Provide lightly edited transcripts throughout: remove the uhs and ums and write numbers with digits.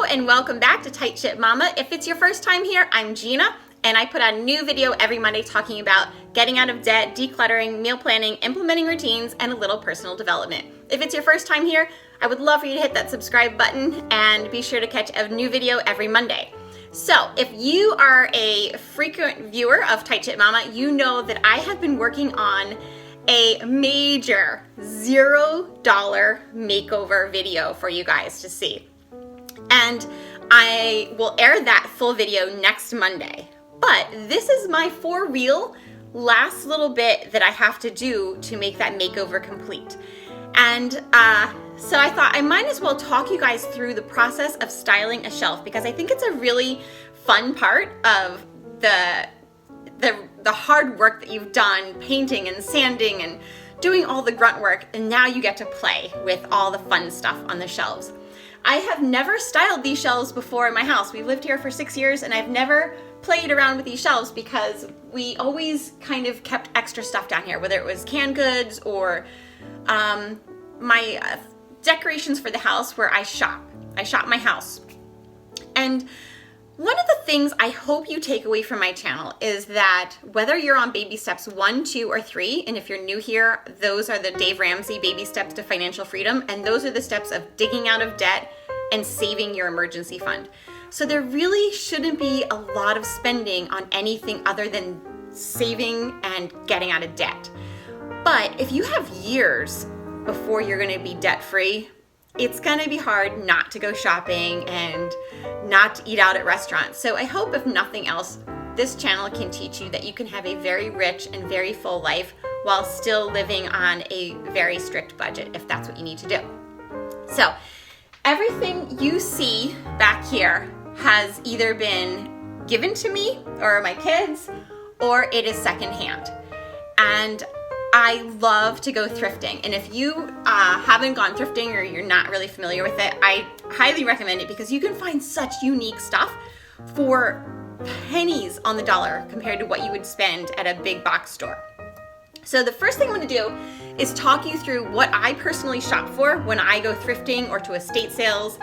and welcome back to Tight Ship Mama. If it's your first time here, I'm Gina, and I put out a new video every Monday talking about getting out of debt, decluttering, meal planning, implementing routines, and a little personal development. If it's your first time here, I would love for you to hit that subscribe button and be sure to catch a new video every Monday. So if you are a frequent viewer of Tight Ship Mama, you know that I have been working on a major $0 makeover video for you guys to see. And I will air that full video next Monday. But this is my for real last little bit that I have to do to make that makeover complete. And so I thought I might as well talk you guys through the process of styling a shelf, because I think it's a really fun part of the hard work that you've done painting and sanding and doing all the grunt work, and now you get to play with all the fun stuff on the shelves. I have never styled these shelves before in my house. We lived here for 6 years and I've never played around with these shelves because we always kind of kept extra stuff down here, whether it was canned goods or my decorations for the house where I shop. I shop my house. And one of the things I hope you take away from my channel is that whether you're on baby steps 1, 2, or 3, and if you're new here, those are the Dave Ramsey baby steps to financial freedom, and those are the steps of digging out of debt and saving your emergency fund. So there really shouldn't be a lot of spending on anything other than saving and getting out of debt. But if you have years before you're going to be debt-free, it's going to be hard not to go shopping and not to eat out at restaurants. So I hope, if nothing else, this channel can teach you that you can have a very rich and very full life while still living on a very strict budget, if that's what you need to do. So everything you see back here has either been given to me or my kids, or it is secondhand. And I love to go thrifting, and if you haven't gone thrifting or you're not really familiar with it, I highly recommend it because you can find such unique stuff for pennies on the dollar compared to what you would spend at a big box store. So the first thing I'm going to do is talk you through what I personally shop for when I go thrifting or to estate sales,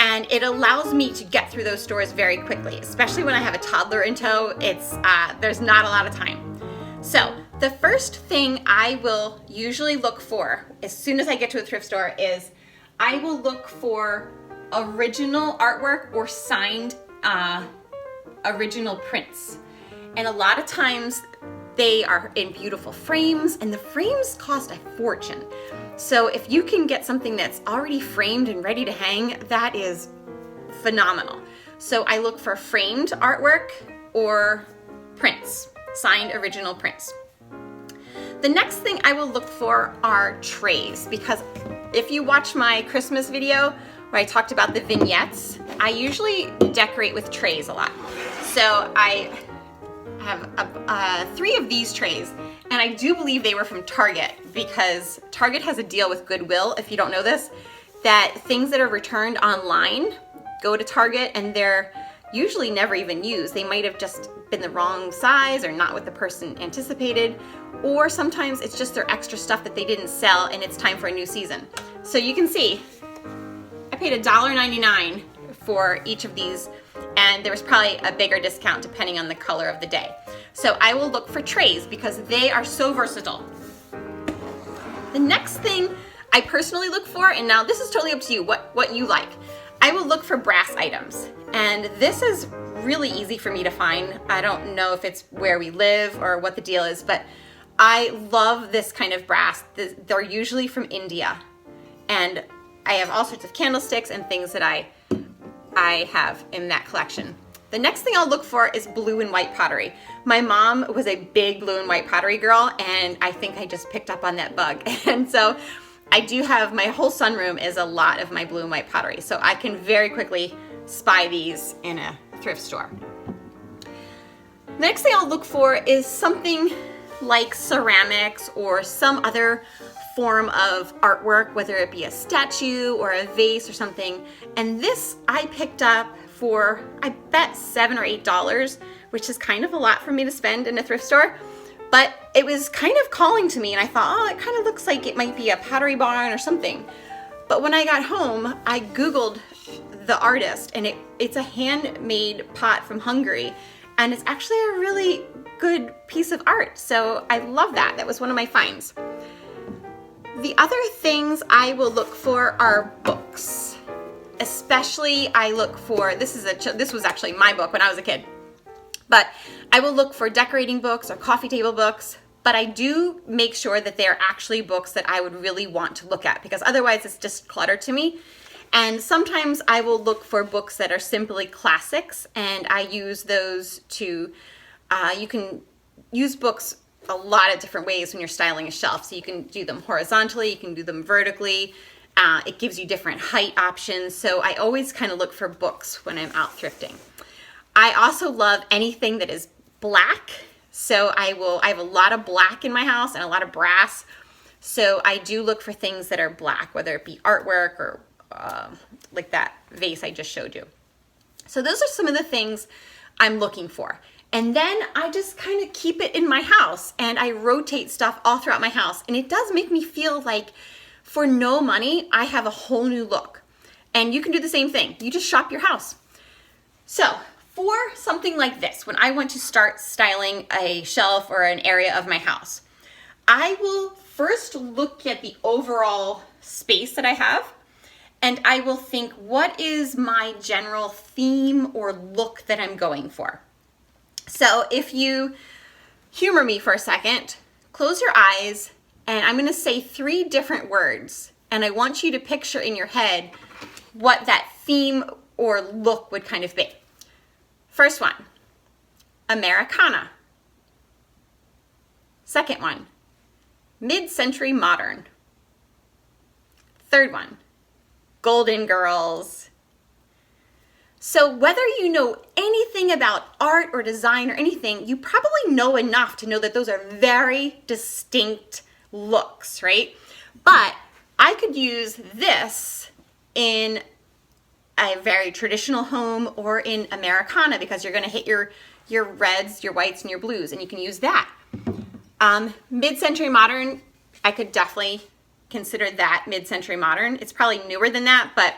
and it allows me to get through those stores very quickly, especially when I have a toddler in tow. There's not a lot of time. So the first thing I will usually look for as soon as I get to a thrift store is I will look for original artwork or signed original prints. And a lot of times they are in beautiful frames, and the frames cost a fortune. So if you can get something that's already framed and ready to hang, that is phenomenal. So I look for framed artwork or prints, signed original prints. The next thing I will look for are trays, because if you watch my Christmas video where I talked about the vignettes, I usually decorate with trays a lot. So I have 3 of these trays, and I do believe they were from Target, because Target has a deal with Goodwill, if you don't know this, that things that are returned online go to Target and they're usually never even used. They might have just been the wrong size or not what the person anticipated, or sometimes it's just their extra stuff that they didn't sell and it's time for a new season. So you can see I paid $1.99 for each of these, and there was probably a bigger discount depending on the color of the day. So I will look for trays because they are so versatile. The next thing I personally look for, and now this is totally up to you what you like, I will look for brass items. And this is really easy for me to find. I don't know if it's where we live or what the deal is, but I love this kind of brass. They're usually from India. And I have all sorts of candlesticks and things that I have in that collection. The next thing I'll look for is blue and white pottery. My mom was a big blue and white pottery girl, and I think I just picked up on that bug. And so I do have, my whole sunroom is a lot of my blue and white pottery, so I can very quickly spy these in a thrift store. The next thing I'll look for is something like ceramics or some other form of artwork, whether it be a statue or a vase or something. And this I picked up for, I bet, $7 or $8, which is kind of a lot for me to spend in a thrift store. But it was kind of calling to me, and I thought, oh, it kind of looks like it might be a Pottery Barn or something. But when I got home, I Googled the artist, and it's a handmade pot from Hungary, and it's actually a really good piece of art. So I love that. That was one of my finds. The other things I will look for are books. Especially I look for, this was actually my book when I was a kid, but I will look for decorating books or coffee table books, but I do make sure that they're actually books that I would really want to look at, because otherwise it's just clutter to me. And sometimes I will look for books that are simply classics, and I use those to, you can use books a lot of different ways when you're styling a shelf. So you can do them horizontally, you can do them vertically. It gives you different height options. So I always kind of look for books when I'm out thrifting. I also love anything that is black. So I have a lot of black in my house and a lot of brass. So I do look for things that are black, whether it be artwork or like that vase I just showed you. So those are some of the things I'm looking for. And then I just kind of keep it in my house, and I rotate stuff all throughout my house. And it does make me feel like for no money, I have a whole new look. And you can do the same thing. You just shop your house. So for something like this, when I want to start styling a shelf or an area of my house, I will first look at the overall space that I have, and I will think, what is my general theme or look that I'm going for? So if you humor me for a second, close your eyes, and I'm going to say 3 different words, and I want you to picture in your head what that theme or look would kind of be. First one, Americana. Second one, mid-century modern. Third one, Golden Girls. So whether you know anything about art or design or anything, you probably know enough to know that those are very distinct looks, right? But I could use this in a very traditional home or in Americana, because you're going to hit your reds, your whites, and your blues, and you can use that. Mid-century modern, I could definitely consider that mid-century modern. It's probably newer than that, but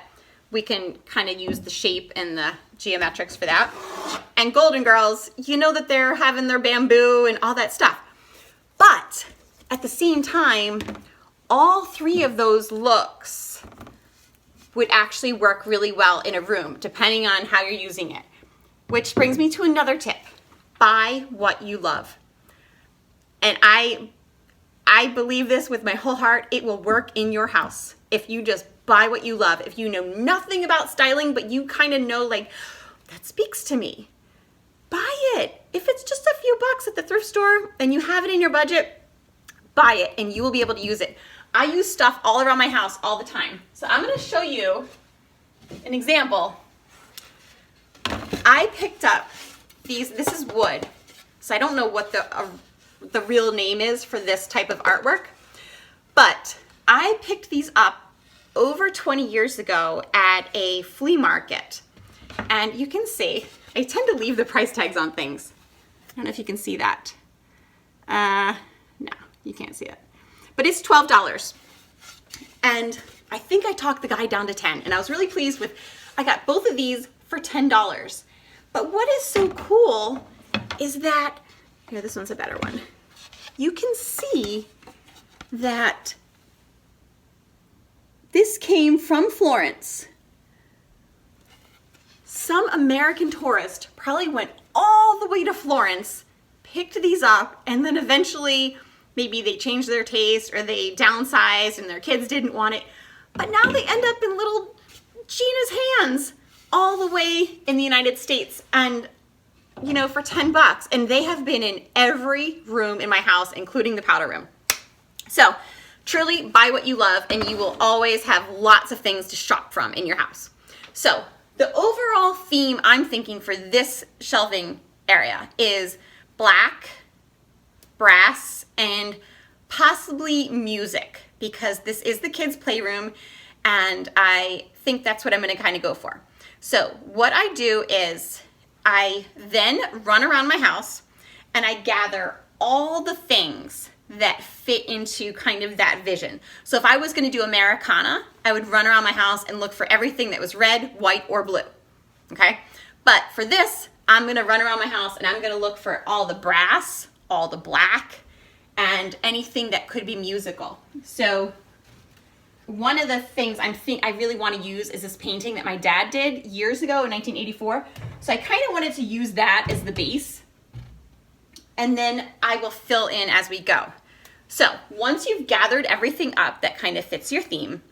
we can kind of use the shape and the geometrics for that. And Golden Girls, you know that they're having their bamboo and all that stuff. But at the same time, all 3 of those looks would actually work really well in a room, depending on how you're using it. Which brings me to another tip. Buy what you love. And I believe this with my whole heart. It will work in your house if you just buy what you love. If you know nothing about styling, but you kind of know, like, that speaks to me, buy it. If it's just a few bucks at the thrift store and you have it in your budget, buy it and you will be able to use it. I use stuff all around my house all the time. So I'm going to show you an example. I picked up these, this is wood. So I don't know what the real name is for this type of artwork, but I picked these up over 20 years ago at a flea market. And you can see, I tend to leave the price tags on things. I don't know if you can see that. No, you can't see it. But it's $12. And I think I talked the guy down to 10, and I was really pleased with, I got both of these for $10. But what is so cool is that, here, this one's a better one. You can see that this came from Florence. Some American tourist probably went all the way to Florence, picked these up, and then eventually maybe they changed their taste or they downsized and their kids didn't want it. But now they end up in little Gina's hands all the way in the United States, and you know, for 10 bucks. And they have been in every room in my house, including the powder room. So truly buy what you love, and you will always have lots of things to shop from in your house. So the overall theme I'm thinking for this shelving area is black, brass, and possibly music, because this is the kids' playroom, and I think that's what I'm going to kind of go for. So what I do is I then run around my house and I gather all the things that fit into kind of that vision. So if I was going to do Americana, I would run around my house and look for everything that was red, white, or blue. Okay? But for this, I'm going to run around my house and I'm going to look for all the brass, all the black, and anything that could be musical. So one of the things I really want to use is this painting that my dad did years ago in 1984. So I kind of wanted to use that as the base. And then I will fill in as we go. So once you've gathered everything up that kind of fits your theme,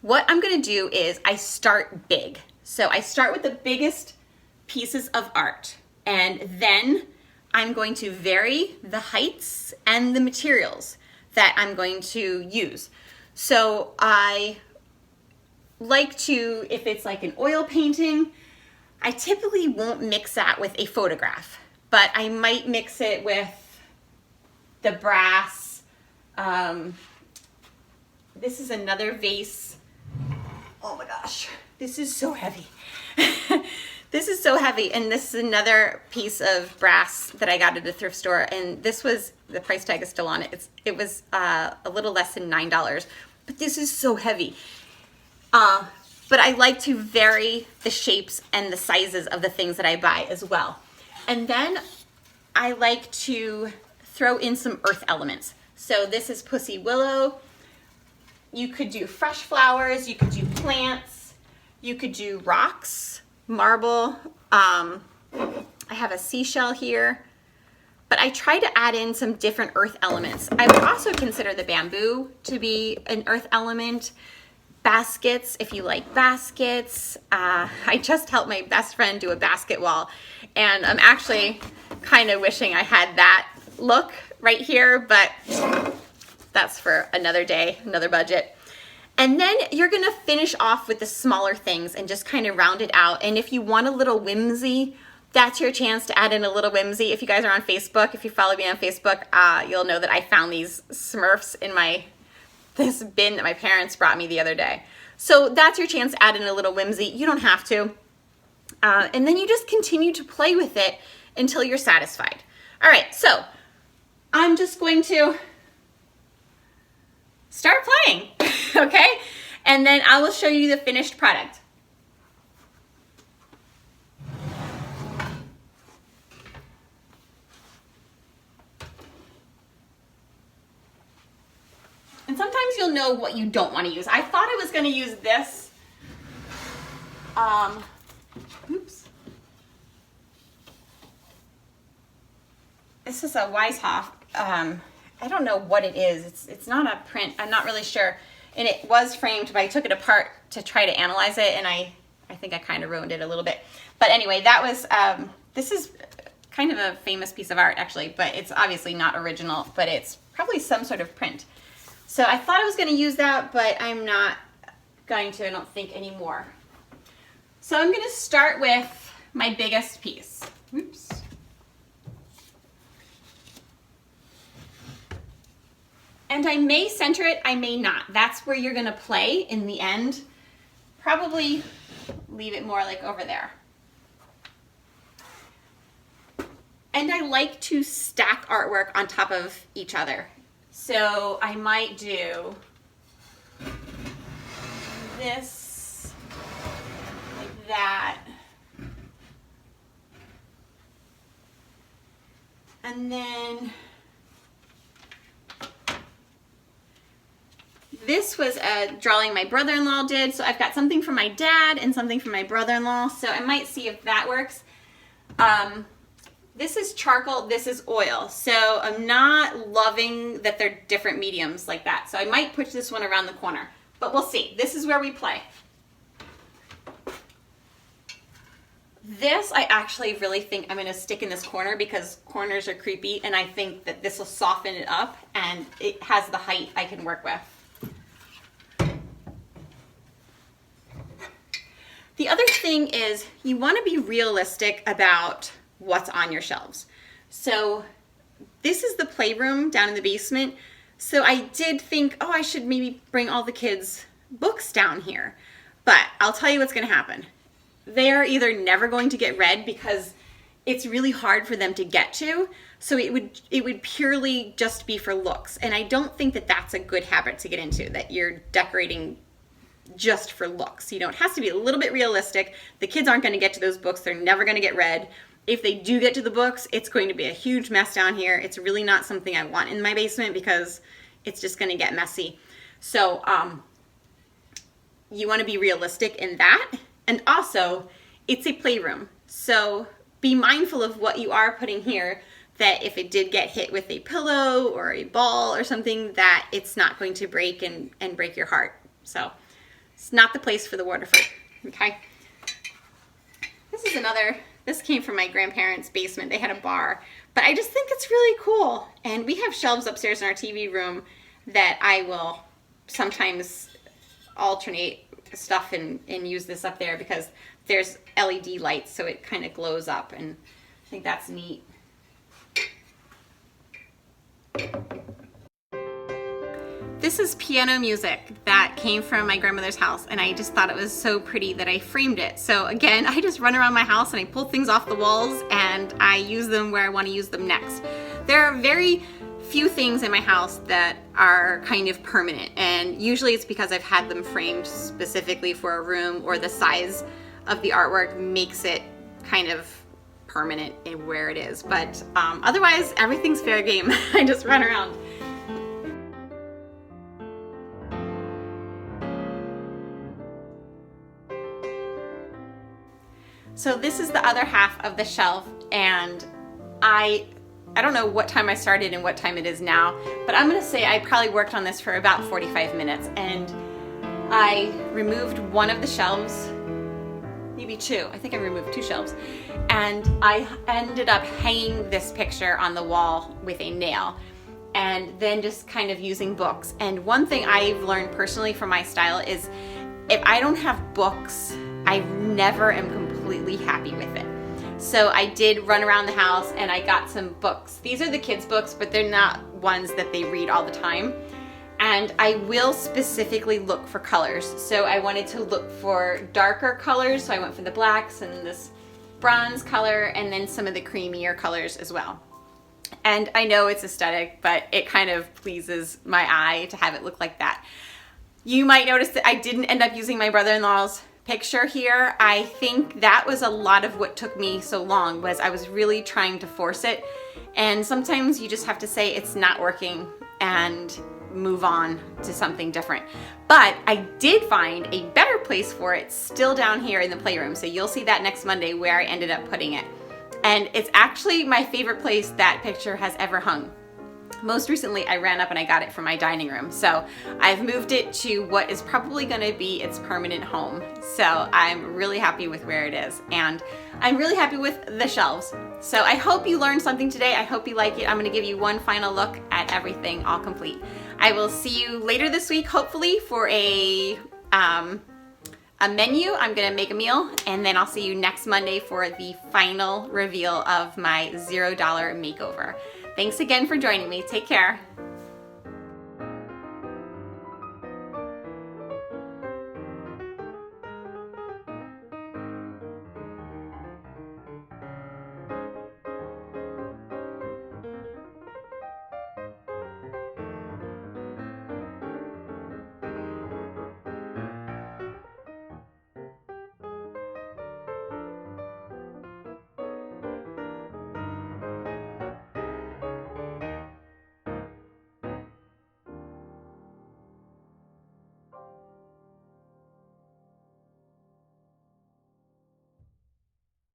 what I'm going to do is I start big. So I start with the biggest pieces of art, and then I'm going to vary the heights and the materials that I'm going to use. So I like to, if it's like an oil painting, I typically won't mix that with a photograph, but I might mix it with the brass. This is another vase. Oh my gosh, this is so heavy. This is so heavy, and this is another piece of brass that I got at a thrift store, and this was, the price tag is still on it. It was a little less than $9, but this is so heavy. But I like to vary the shapes and the sizes of the things that I buy as well. And then I like to throw in some earth elements. So this is Pussy Willow. You could do fresh flowers, you could do plants, you could do rocks, marble. I have a seashell here, but I try to add in some different earth elements. I would also consider the bamboo to be an earth element. Baskets, if you like baskets. I just helped my best friend do a basket wall, and I'm actually kind of wishing I had that look right here, but that's for another day, another budget. And then you're gonna finish off with the smaller things and just kind of round it out. And if you want a little whimsy, that's your chance to add in a little whimsy. If you guys are on Facebook, if you follow me on Facebook, you'll know that I found these Smurfs in this bin that my parents brought me the other day. So that's your chance to add in a little whimsy. You don't have to. And then you just continue to play with it until you're satisfied. All right, so I'm just going to start playing, okay? And then I will show you the finished product. And sometimes you'll know what you don't want to use. I thought I was going to use this. Oops. This is a Weishaupt. I don't know what it is. It's not a print. I'm not really sure. And it was framed, but I took it apart to try to analyze it, and I think I kind of ruined it a little bit. But anyway, that was, this is kind of a famous piece of art, actually, but it's obviously not original, but it's probably some sort of print. So I thought I was going to use that, but I'm not going to, I don't think, anymore. So I'm going to start with my biggest piece. Oops. And I may center it, I may not. That's where you're going to play in the end. Probably leave it more like over there. And I like to stack artwork on top of each other. So I might do this, like that. And then this was a drawing my brother-in-law did. So I've got something from my dad and something from my brother-in-law. So I might see if that works. This is charcoal, this is oil. So I'm not loving that they're different mediums like that. So I might push this one around the corner, but we'll see. This is where we play. This I actually really think I'm gonna stick in this corner because corners are creepy, and I think that this will soften it up and it has the height I can work with. The other thing is you wanna be realistic about what's on your shelves. So this is the playroom down in the basement. So I did think, oh, I should maybe bring all the kids' books down here. But I'll tell you what's gonna happen. They are either never going to get read because it's really hard for them to get to. So it would purely just be for looks. And I don't think that that's a good habit to get into, that you're decorating just for looks. You know, it has to be a little bit realistic. The kids aren't going to get to those books. They're never going to get read. If they do get to the books, it's going to be a huge mess down here. It's really not something I want in my basement because it's just going to get messy. So you want to be realistic in that. And also, it's a playroom. So be mindful of what you are putting here, that if it did get hit with a pillow or a ball or something, that it's not going to break and break your heart. So it's not the place for the Waterford, okay? This came from my grandparents' basement. They had a bar, but I just think it's really cool. And we have shelves upstairs in our TV room that I will sometimes alternate stuff and use this up there because there's LED lights, so it kind of glows up, and I think that's neat. This is piano music that came from my grandmother's house, and I just thought it was so pretty that I framed it. So again, I just run around my house and I pull things off the walls and I use them where I want to use them next. There are very few things in my house that are kind of permanent, and usually it's because I've had them framed specifically for a room, or the size of the artwork makes it kind of permanent in where it is. But otherwise, everything's fair game. I just run around. So this is the other half of the shelf, and I don't know what time I started and what time it is now, but I'm gonna say I probably worked on this for about 45 minutes, and I removed one of the shelves, maybe two. I think I removed two shelves, and I ended up hanging this picture on the wall with a nail, and then just kind of using books. And one thing I've learned personally from my style is if I don't have books, I never am completely happy with it. So I did run around the house and I got some books. These are the kids' books, but they're not ones that they read all the time. And I will specifically look for colors. So I wanted to look for darker colors, so I went for the blacks and this bronze color, and then some of the creamier colors as well. And I know it's aesthetic, but it kind of pleases my eye to have it look like that. You might notice that I didn't end up using my brother-in-law's picture here. I think that was a lot of what took me so long, was I was really trying to force it. And sometimes you just have to say it's not working and move on to something different. But I did find a better place for it still down here in the playroom. So you'll see that next Monday where I ended up putting it. And it's actually my favorite place that picture has ever hung. Most recently, I ran up and I got it from my dining room. So I've moved it to what is probably gonna be its permanent home. So I'm really happy with where it is. And I'm really happy with the shelves. So I hope you learned something today. I hope you like it. I'm gonna give you one final look at everything all complete. I will see you later this week, hopefully, for a menu. I'm gonna make a meal, and then I'll see you next Monday for the final reveal of my $0 makeover. Thanks again for joining me. Take care.